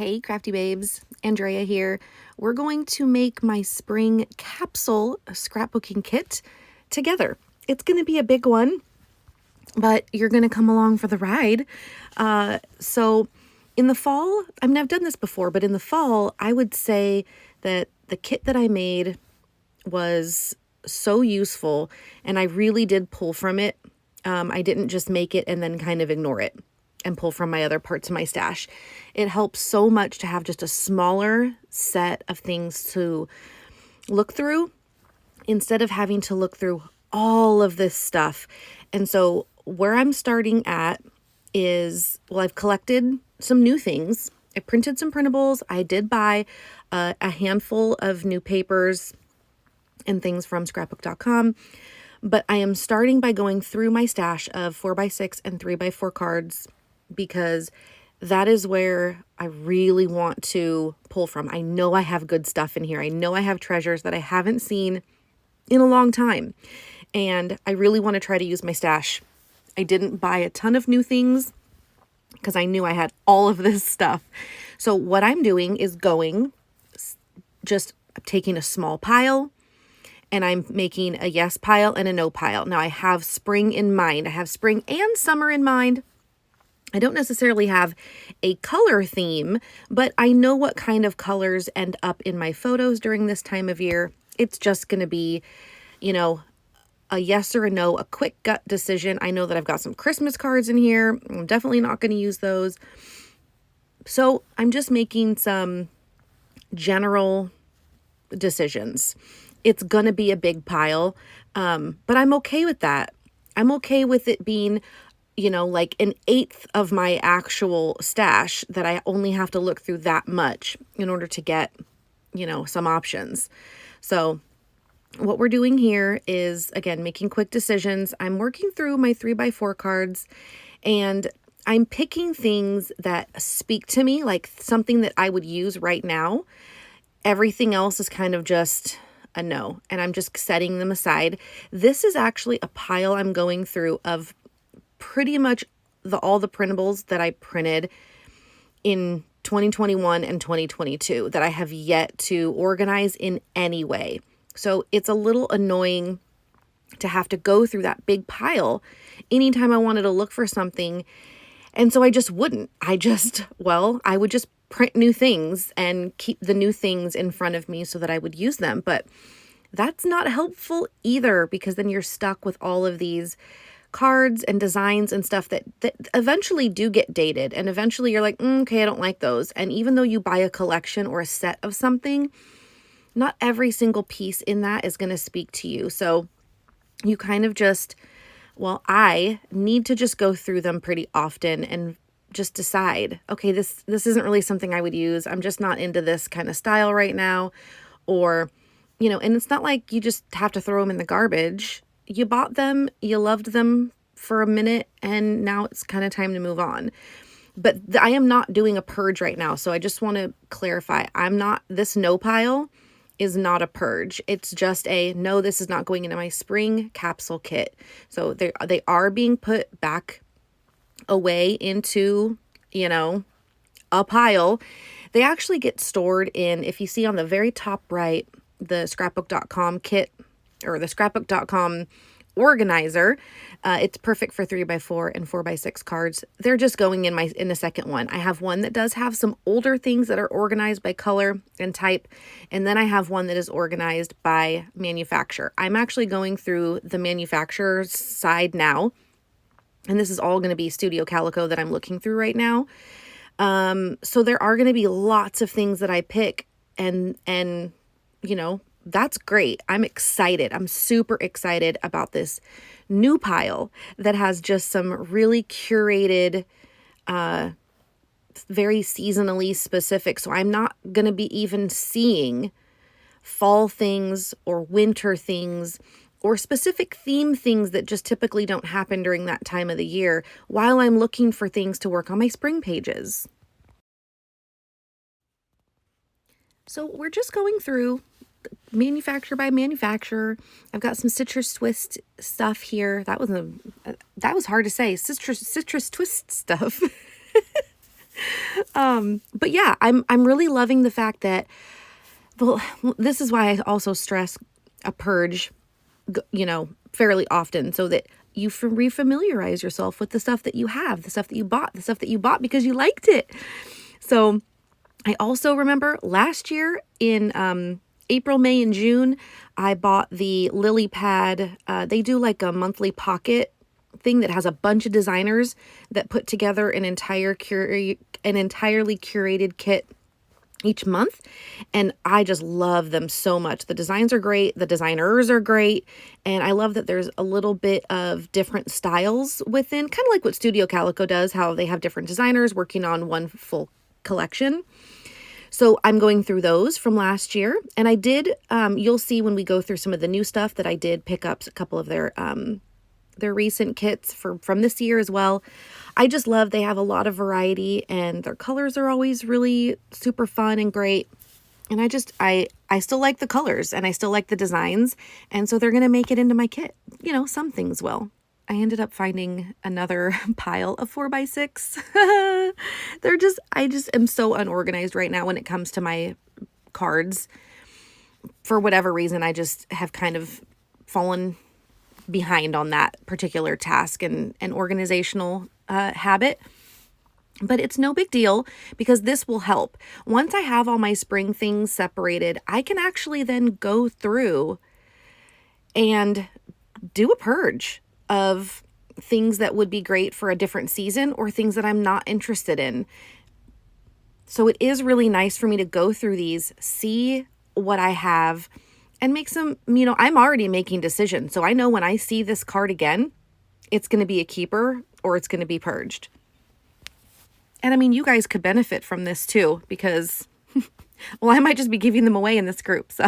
Hey crafty babes, Andrea here. We're going to make my spring capsule scrapbooking kit together. It's going to be a big one, but you're going to come along for the ride. So in the fall, I mean, I've done this before, but in the fall, I would say that the kit that I made was so useful and I really did pull from it. I didn't just make it and then kind of ignore it and pull from my other parts of my stash. It helps so much to have just a smaller set of things to look through instead of having to look through all of this stuff. And so where I'm starting at is, well, I've collected some new things. I printed some printables. I did buy a handful of new papers and things from scrapbook.com. But I am starting by going through my stash of 4x6 and 3x4 cards because that is where I really want to pull from. I know I have good stuff in here. I know I have treasures that I haven't seen in a long time. And I really want to try to use my stash. I didn't buy a ton of new things because I knew I had all of this stuff. So what I'm doing is just taking a small pile, and I'm making a yes pile and a no pile. Now I have spring in mind. I have spring and summer in mind. I don't necessarily have a color theme, but I know what kind of colors end up in my photos during this time of year. It's just going to be, a yes or a no, a quick gut decision. I know that I've got some Christmas cards in here. I'm definitely not going to use those. So I'm just making some general decisions. It's going to be a big pile, but I'm okay with that. I'm okay with it being, like an eighth of my actual stash, that I only have to look through that much in order to get, some options. So what we're doing here is, again, making quick decisions. I'm working through my 3x4 cards and I'm picking things that speak to me, like something that I would use right now. Everything else is kind of just a no, and I'm just setting them aside. This is actually a pile I'm going through of pretty much all the printables that I printed in 2021 and 2022 that I have yet to organize in any way. So it's a little annoying to have to go through that big pile anytime I wanted to look for something. And so I just wouldn't. I would just print new things and keep the new things in front of me so that I would use them. But that's not helpful either, because then you're stuck with all of these cards and designs and stuff that eventually do get dated. And eventually you're like, okay, I don't like those. And even though you buy a collection or a set of something, not every single piece in that is going to speak to you. So you kind of just, I need to just go through them pretty often and just decide, okay, this isn't really something I would use. I'm just not into this kind of style right now. Or, and it's not like you just have to throw them in the garbage. You bought them, you loved them for a minute, and now it's kind of time to move on. But I am not doing a purge right now. So I just want to clarify, this no pile is not a purge. It's just no, this is not going into my spring capsule kit. So they are being put back away into, a pile. They actually get stored in, if you see on the very top right, the scrapbook.com kit or the scrapbook.com organizer. It's perfect for 3x4 and 4x6 cards. They're just going in the second one. I have one that does have some older things that are organized by color and type. And then I have one that is organized by manufacturer. I'm actually going through the manufacturer's side now. And this is all going to be Studio Calico that I'm looking through right now. So there are going to be lots of things that I pick, and that's great. I'm excited. I'm super excited about this new pile that has just some really curated, very seasonally specific. So I'm not going to be even seeing fall things or winter things or specific theme things that just typically don't happen during that time of the year while I'm looking for things to work on my spring pages. So we're just going through manufacturer by manufacturer. I've got some citrus twist stuff here. That was hard to say. Citrus twist stuff. But yeah, I'm really loving the fact that, well, this is why I also stress a purge, fairly often, so that you refamiliarize yourself with the stuff that you have, the stuff that you bought because you liked it. So I also remember last year in April, May, and June, I bought the Lily Pad. They do like a monthly pocket thing that has a bunch of designers that put together an entirely curated kit each month, and I just love them so much. The designs are great, the designers are great, and I love that there's a little bit of different styles within, kind of like what Studio Calico does, how they have different designers working on one full collection. So I'm going through those from last year, and I did, you'll see when we go through some of the new stuff that I did pick up a couple of their recent kits from this year as well. I just love they have a lot of variety, and their colors are always really super fun and great. And I still like the colors, and I still like the designs, and so they're going to make it into my kit. Some things will. I ended up finding another pile of 4x6. I just am so unorganized right now when it comes to my cards. For whatever reason, I just have kind of fallen behind on that particular task and organizational habit. But it's no big deal, because this will help. Once I have all my spring things separated, I can actually then go through and do a purge of things that would be great for a different season or things that I'm not interested in. So it is really nice for me to go through these, see what I have, and make some, I'm already making decisions. So I know when I see this card again, it's going to be a keeper or it's going to be purged. And I mean, you guys could benefit from this too, because, well, I might just be giving them away in this group. So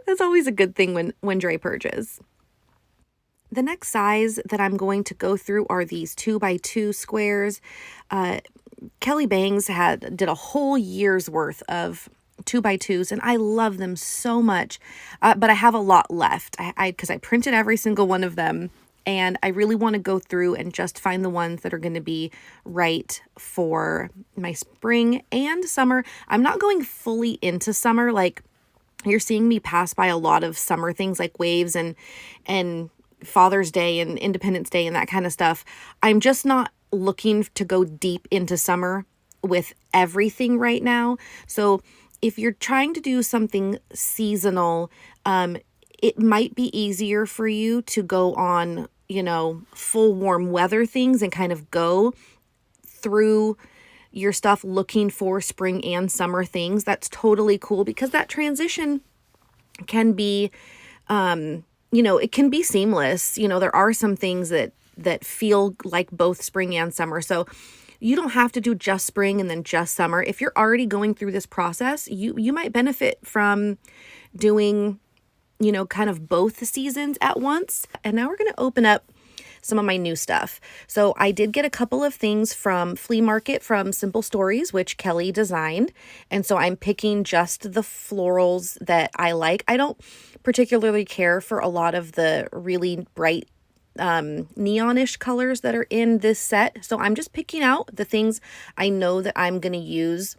that's always a good thing when Dre purges. The next size that I'm going to go through are these 2x2 squares. Kelly Bangs did a whole year's worth of 2x2s, and I love them so much. But I have a lot left because I printed every single one of them. And I really want to go through and just find the ones that are going to be right for my spring and summer. I'm not going fully into summer. Like, you're seeing me pass by a lot of summer things like waves and Father's Day and Independence Day and that kind of stuff. I'm just not looking to go deep into summer with everything right now. So if you're trying to do something seasonal, it might be easier for you to go on full warm weather things and kind of go through your stuff looking for spring and summer things. That's totally cool, because that transition can be, it can be seamless. There are some things that feel like both spring and summer. So you don't have to do just spring and then just summer. If you're already going through this process, you might benefit from doing kind of both seasons at once. And now we're going to open up some of my new stuff. So I did get a couple of things from Flea Market from Simple Stories, which Kelly designed. And so I'm picking just the florals that I like. I don't particularly care for a lot of the really bright neonish colors that are in this set. So I'm just picking out the things I know that I'm going to use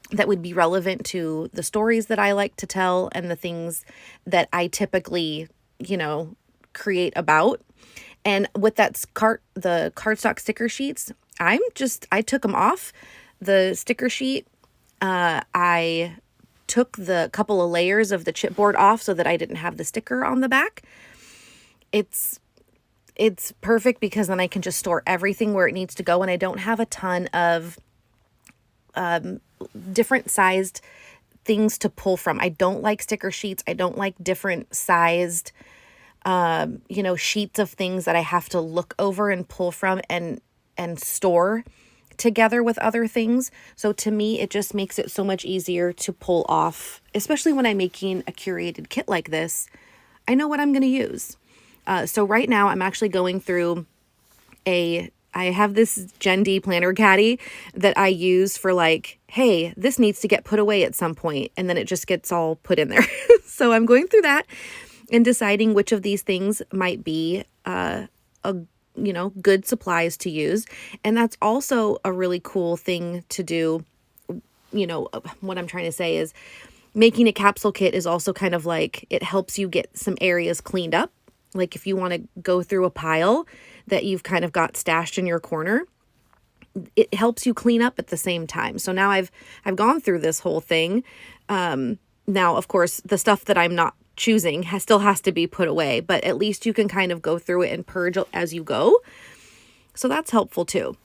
that would be relevant to the stories that I like to tell and the things that I typically, create about. And with the cardstock sticker sheets, I took them off the sticker sheet. I took the couple of layers of the chipboard off so that I didn't have the sticker on the back. It's perfect, because then I can just store everything where it needs to go, and I don't have a ton of different sized things to pull from. I don't like sticker sheets. I don't like different sized, sheets of things that I have to look over and pull from and store together with other things. So to me, it just makes it so much easier to pull off, especially when I'm making a curated kit like this. I know what I'm going to use. So right now I'm actually going through I have this Gen D planner caddy that I use for like, hey, this needs to get put away at some point, and then it just gets all put in there. So I'm going through that and deciding which of these things might be good supplies to use. And that's also a really cool thing to do. What I'm trying to say is making a capsule kit is also kind of like, it helps you get some areas cleaned up. Like if you want to go through a pile that you've kind of got stashed in your corner, it helps you clean up at the same time. So now I've gone through this whole thing. Now, of course, the stuff that I'm not choosing still has to be put away, but at least you can kind of go through it and purge as you go. So that's helpful too.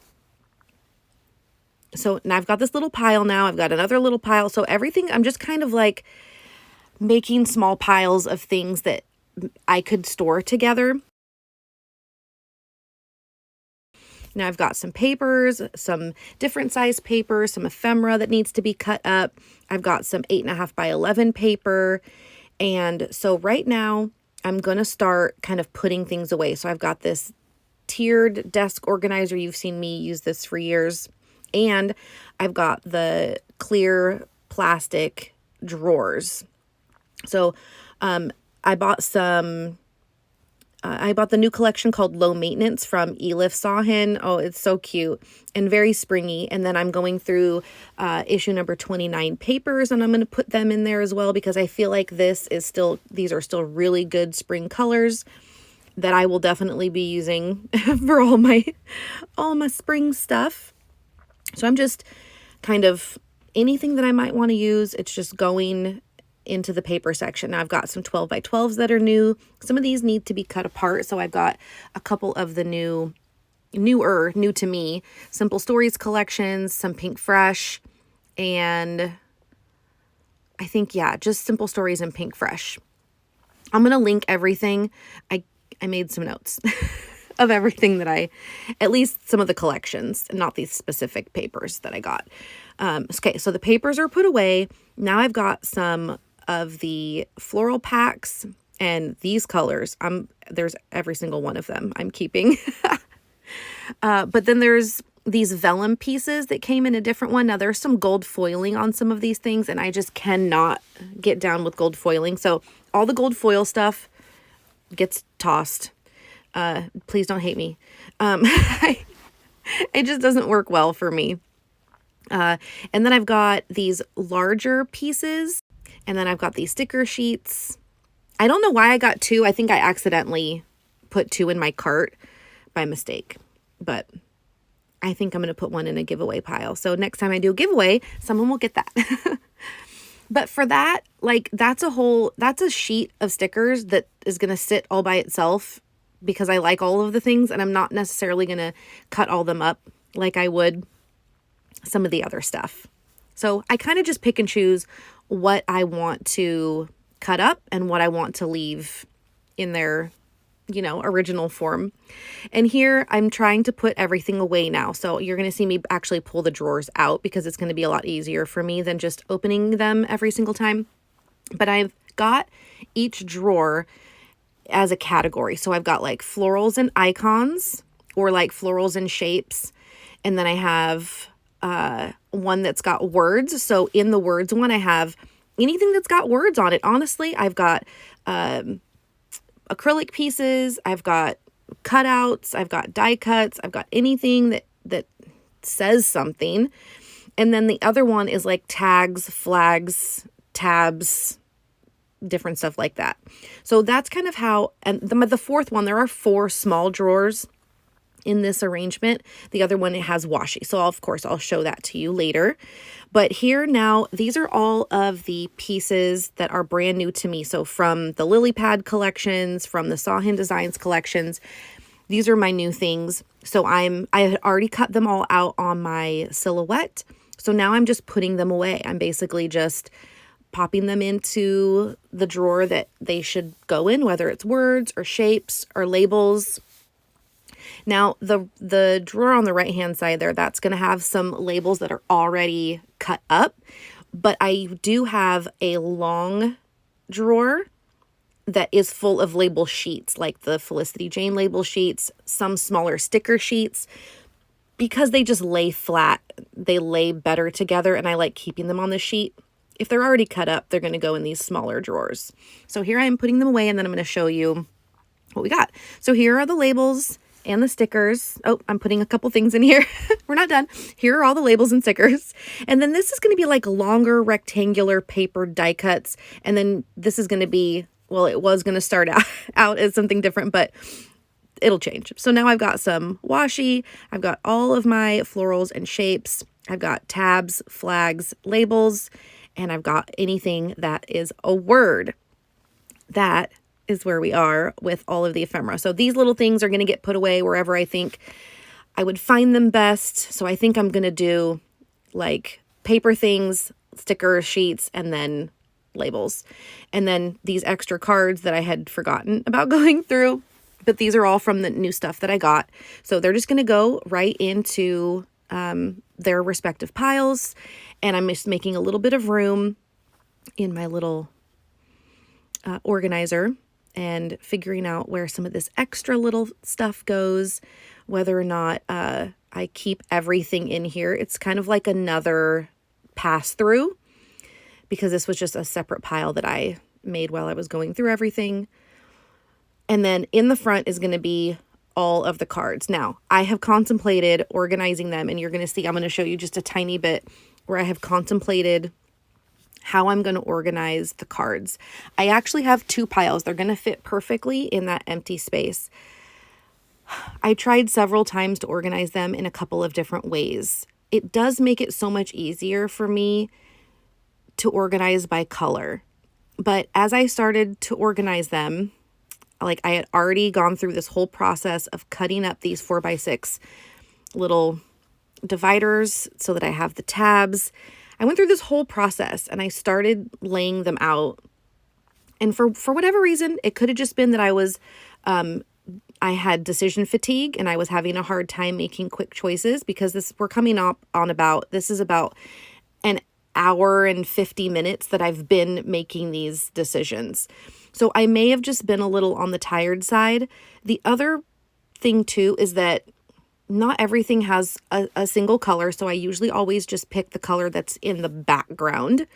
So now I've got this little pile now. I've got another little pile. So everything, I'm just kind of like making small piles of things that I could store together. Now I've got some papers, some different size paper, some ephemera that needs to be cut up. I've got some 8.5 by 11 paper. And so right now I'm going to start kind of putting things away. So I've got this tiered desk organizer. You've seen me use this for years. And I've got the clear plastic drawers. So I bought the new collection called Low Maintenance from Elif Sahin. Oh, it's so cute and very springy. And then I'm going through issue number 29 papers, and I'm going to put them in there as well because I feel like these are still really good spring colors that I will definitely be using for all my spring stuff. So I'm just kind of anything that I might want to use, it's just going into the paper section. Now I've got some 12 by 12s that are new. Some of these need to be cut apart. So I've got a couple of the new to me, Simple Stories collections, some Pink Fresh, and I think, just Simple Stories and Pink Fresh. I'm going to link everything. I made some notes of everything that at least some of the collections, not these specific papers that I got. Okay, so the papers are put away. Now I've got some of the floral packs and these colors. There's every single one of them I'm keeping. But then there's these vellum pieces that came in a different one. Now there's some gold foiling on some of these things, and I just cannot get down with gold foiling. So all the gold foil stuff gets tossed. Please don't hate me. It just doesn't work well for me. And then I've got these larger pieces, and then I've got these sticker sheets. I don't know why I got 2. I think I accidentally put 2 in my cart by mistake, but I think I'm going to put 1 in a giveaway pile. So next time I do a giveaway, someone will get that. But for that, that's a sheet of stickers that is going to sit all by itself because I like all of the things, and I'm not necessarily going to cut all them up like I would some of the other stuff. So I kind of just pick and choose what I want to cut up and what I want to leave in their, original form. And here I'm trying to put everything away now. So you're going to see me actually pull the drawers out because it's going to be a lot easier for me than just opening them every single time. But I've got each drawer as a category. So I've got florals and icons, or florals and shapes. And then I have one that's got words. So in the words one, I have anything that's got words on it. Honestly, I've got acrylic pieces, I've got cutouts, I've got die cuts, I've got anything that says something. And then the other one is tags, flags, tabs, different stuff like that. So that's kind of how, and the fourth one, there are 4 small drawers in this arrangement. The other one, it has washi. So of course I'll show that to you later. But here now, these are all of the pieces that are brand new to me. So from the lily pad collections, from the Sahin Designs collections, these are my new things. So I had already cut them all out on my silhouette. So now I'm just putting them away. I'm basically just popping them into the drawer that they should go in, whether it's words or shapes or labels. Now, the drawer on the right-hand side there, that's going to have some labels that are already cut up, but I do have a long drawer that is full of label sheets, like the Felicity Jane label sheets, some smaller sticker sheets, because they just lay flat. They lay better together, and I like keeping them on the sheet. If they're already cut up, they're going to go in these smaller drawers. So here I am putting them away, and then I'm going to show you what we got. So here are the labels and the stickers. Oh, I'm putting a couple things in here. We're not done. Here are all the labels and stickers. And then this is going to be like longer rectangular paper die cuts. And then this is going to be, well, it was going to start out as something different, but it'll change. So now I've got some washi. I've got all of my florals and shapes. I've got tabs, flags, labels, and I've got anything that is a word. That is where we are with all of the ephemera. So these little things are going to get put away wherever I think I would find them best. So I think I'm going to do like paper things, stickers, sheets, and then labels. And then these extra cards that I had forgotten about going through. But these are all from the new stuff that I got. So they're just going to go right into their respective piles. And I'm just making a little bit of room in my little organizer and figuring out where some of this extra little stuff goes, whether or not I keep everything in here. It's kind of like another pass through because this was just a separate pile that I made while I was going through everything. And then in the front is going to be all of the cards. Now, I have contemplated organizing them, and you're going to see, I'm going to show you just a tiny bit where I have contemplated how I'm going to organize the cards. I actually have two piles. They're going to fit perfectly in that empty space. I tried several times to organize them in a couple of different ways. It does make it so much easier for me to organize by color. But as I started to organize them, like I had already gone through this whole process of cutting up these 4x6 little dividers so that I have the tabs. I went through this whole process and I started laying them out. And for whatever reason, it could have just been that I had decision fatigue and I was having a hard time making quick choices because this is about an hour and 50 minutes that I've been making these decisions. So I may have just been a little on the tired side. The other thing too is that not everything has a single color. So I usually always just pick the color that's in the background.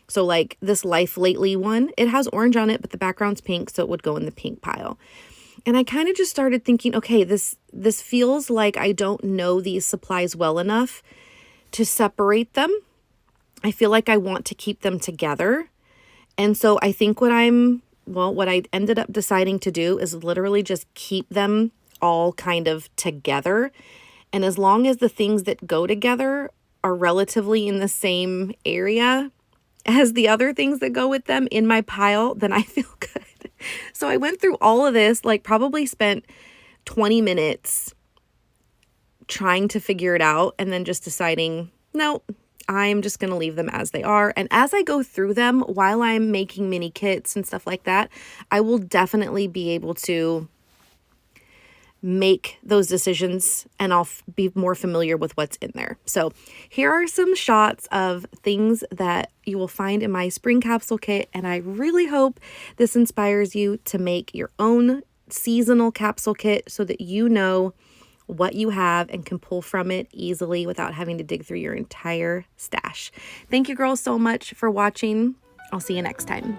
So like this Life Lately one, it has orange on it, but the background's pink. So it would go in the pink pile. And I kind of just started thinking, okay, this feels like I don't know these supplies well enough to separate them. I feel like I want to keep them together. And so I think what I ended up deciding to do is literally just keep them all kind of together. And as long as the things that go together are relatively in the same area as the other things that go with them in my pile, then I feel good. So I went through all of this, like probably spent 20 minutes trying to figure it out and then just deciding, no, I'm just going to leave them as they are. And as I go through them while I'm making mini kits and stuff like that, I will definitely be able to make those decisions and I'll be more familiar with what's in there. So here are some shots of things that you will find in my spring capsule kit. And I really hope this inspires you to make your own seasonal capsule kit so that you know what you have and can pull from it easily without having to dig through your entire stash. Thank you girls so much for watching. I'll see you next time.